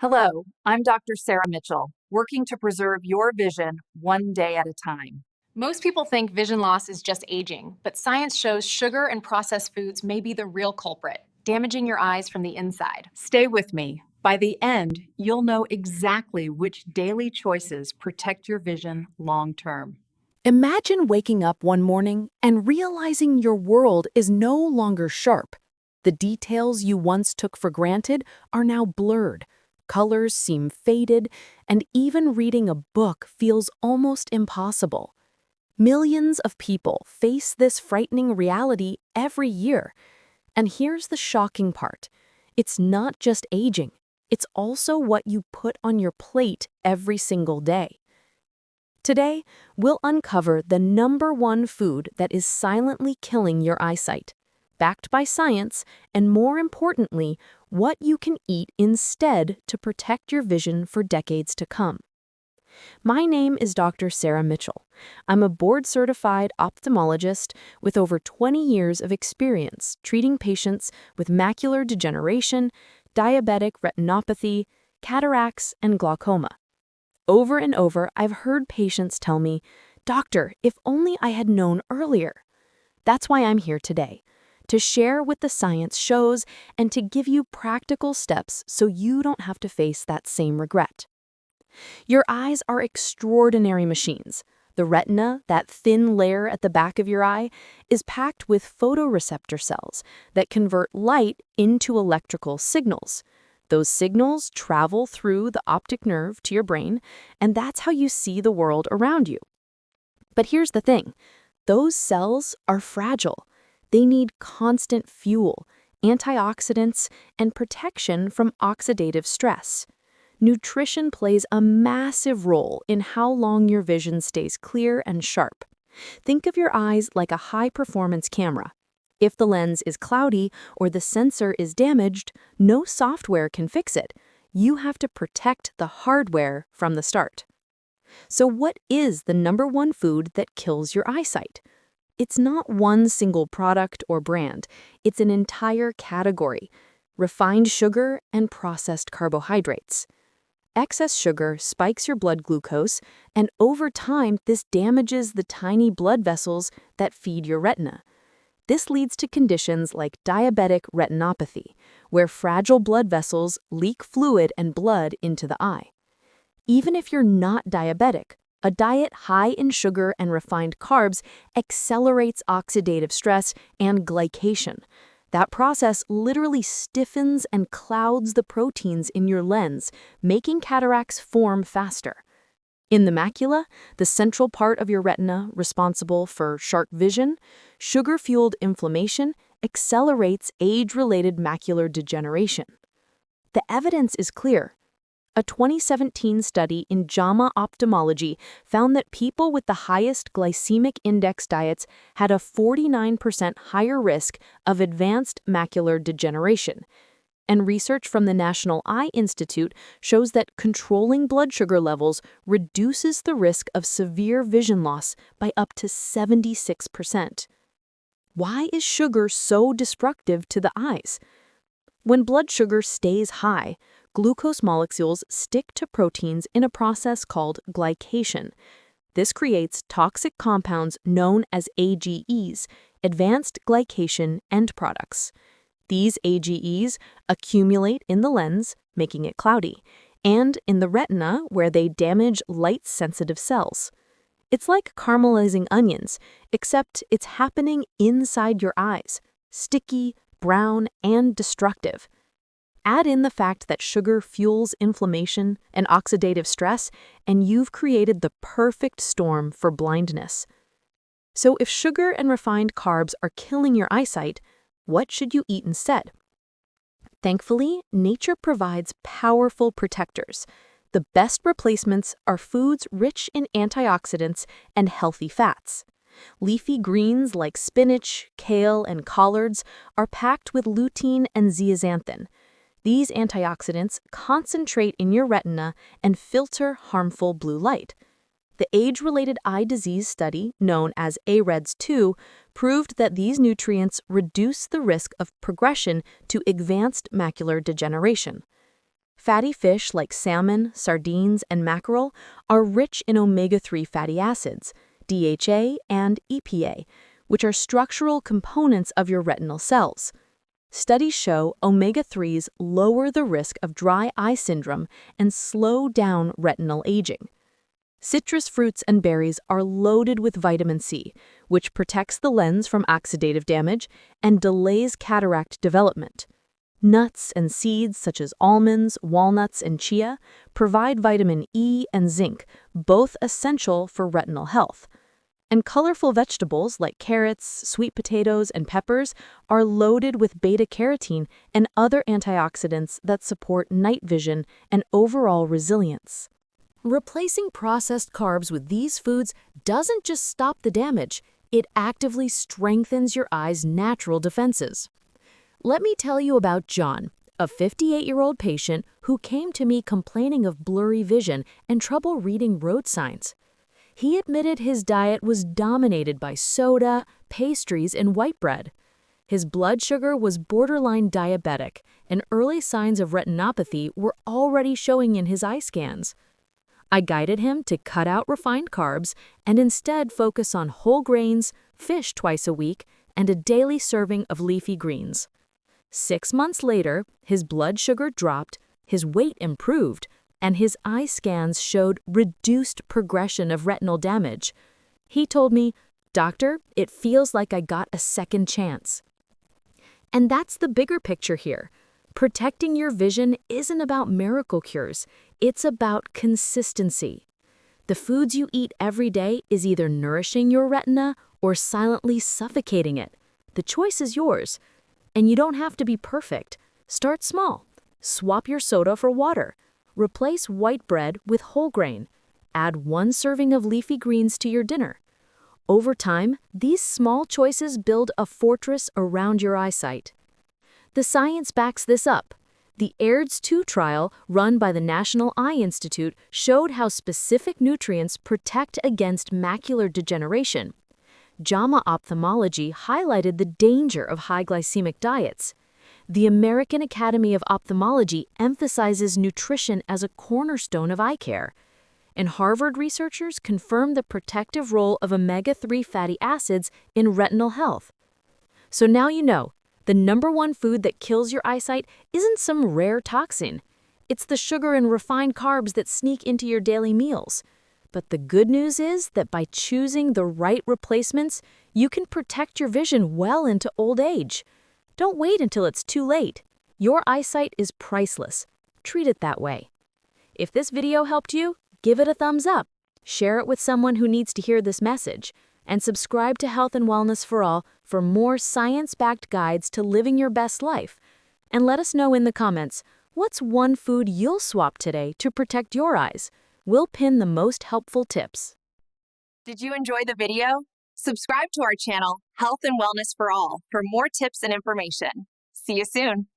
Hello, I'm Dr. Sara Mitchell, working to preserve your vision one day at a time. Most people think vision loss is just aging, but science shows sugar and processed foods may be the real culprit, damaging your eyes from the inside. Stay with me. By the end, you'll know exactly which daily choices protect your vision long term. Imagine waking up one morning and realizing your world is no longer sharp. The details you once took for granted are now blurred. Colors seem faded, and even reading a book feels almost impossible. Millions of people face this frightening reality every year. And here's the shocking part. It's not just aging. It's also what you put on your plate every single day. Today, we'll uncover the #1 food that is silently killing your eyesight, backed by science, and more importantly, what you can eat instead to protect your vision for decades to come. My name is Dr. Sara Mitchell. I'm a board-certified ophthalmologist with over 20 years of experience treating patients with macular degeneration, diabetic retinopathy, cataracts, and glaucoma. Over and over, I've heard patients tell me, "Doctor, if only I had known earlier." That's why I'm here today, to share what the science shows and to give you practical steps so you don't have to face that same regret. Your eyes are extraordinary machines. The retina, that thin layer at the back of your eye, is packed with photoreceptor cells that convert light into electrical signals. Those signals travel through the optic nerve to your brain, and that's how you see the world around you. But here's the thing. Those cells are fragile. They need constant fuel, antioxidants, and protection from oxidative stress. Nutrition plays a massive role in how long your vision stays clear and sharp. Think of your eyes like a high-performance camera. If the lens is cloudy or the sensor is damaged, no software can fix it. You have to protect the hardware from the start. So what is the #1 food that kills your eyesight? It's not one single product or brand. It's an entire category: refined sugar and processed carbohydrates. Excess sugar spikes your blood glucose, and over time, this damages the tiny blood vessels that feed your retina. This leads to conditions like diabetic retinopathy, where fragile blood vessels leak fluid and blood into the eye. Even if you're not diabetic, a diet high in sugar and refined carbs accelerates oxidative stress and glycation. That process literally stiffens and clouds the proteins in your lens, making cataracts form faster. In the macula, the central part of your retina responsible for sharp vision, sugar-fueled inflammation accelerates age-related macular degeneration. The evidence is clear. A 2017 study in JAMA Ophthalmology found that people with the highest glycemic index diets had a 49% higher risk of advanced macular degeneration. And research from the National Eye Institute shows that controlling blood sugar levels reduces the risk of severe vision loss by up to 76%. Why is sugar so destructive to the eyes? When blood sugar stays high, glucose molecules stick to proteins in a process called glycation. This creates toxic compounds known as AGEs, advanced glycation end products. These AGEs accumulate in the lens, making it cloudy, and in the retina, where they damage light-sensitive cells. It's like caramelizing onions, except it's happening inside your eyes, sticky, brown, and destructive. Add in the fact that sugar fuels inflammation and oxidative stress, and you've created the perfect storm for blindness. So if sugar and refined carbs are killing your eyesight, what should you eat instead? Thankfully, nature provides powerful protectors. The best replacements are foods rich in antioxidants and healthy fats. Leafy greens like spinach, kale, and collards are packed with lutein and zeaxanthin. These antioxidants concentrate in your retina and filter harmful blue light. The age-related eye disease study, known as AREDS2, proved that these nutrients reduce the risk of progression to advanced macular degeneration. Fatty fish like salmon, sardines, and mackerel are rich in omega-3 fatty acids, DHA and EPA, which are structural components of your retinal cells. Studies show omega-3s lower the risk of dry eye syndrome and slow down retinal aging. Citrus fruits and berries are loaded with vitamin C, which protects the lens from oxidative damage and delays cataract development. Nuts and seeds such as almonds, walnuts, and chia provide vitamin E and zinc, both essential for retinal health. And colorful vegetables like carrots, sweet potatoes, and peppers are loaded with beta-carotene and other antioxidants that support night vision and overall resilience. Replacing processed carbs with these foods doesn't just stop the damage, it actively strengthens your eye's natural defenses. Let me tell you about John, a 58-year-old patient who came to me complaining of blurry vision and trouble reading road signs. He admitted his diet was dominated by soda, pastries, and white bread. His blood sugar was borderline diabetic, and early signs of retinopathy were already showing in his eye scans. I guided him to cut out refined carbs and instead focus on whole grains, fish twice a week, and a daily serving of leafy greens. 6 months later, his blood sugar dropped, his weight improved, and his eye scans showed reduced progression of retinal damage. He told me, "Doctor, it feels like I got a second chance." And that's the bigger picture here. Protecting your vision isn't about miracle cures, it's about consistency. The foods you eat every day is either nourishing your retina or silently suffocating it. The choice is yours. And you don't have to be perfect. Start small. Swap your soda for water. Replace white bread with whole grain. Add 1 serving of leafy greens to your dinner. Over time, these small choices build a fortress around your eyesight. The science backs this up. The AIRDS 2 trial, run by the National Eye Institute, showed how specific nutrients protect against macular degeneration. JAMA Ophthalmology highlighted the danger of high glycemic diets. The American Academy of Ophthalmology emphasizes nutrition as a cornerstone of eye care. And Harvard researchers confirmed the protective role of omega-3 fatty acids in retinal health. So now you know, the #1 food that kills your eyesight isn't some rare toxin. It's the sugar and refined carbs that sneak into your daily meals. But the good news is that by choosing the right replacements, you can protect your vision well into old age. Don't wait until it's too late. Your eyesight is priceless. Treat it that way. If this video helped you, give it a thumbs up, share it with someone who needs to hear this message, and subscribe to Health and Wellness for All for more science-backed guides to living your best life. And let us know in the comments, what's one food you'll swap today to protect your eyes? We'll pin the most helpful tips. Did you enjoy the video? Subscribe to our channel, Health and Wellness for All, for more tips and information. See you soon.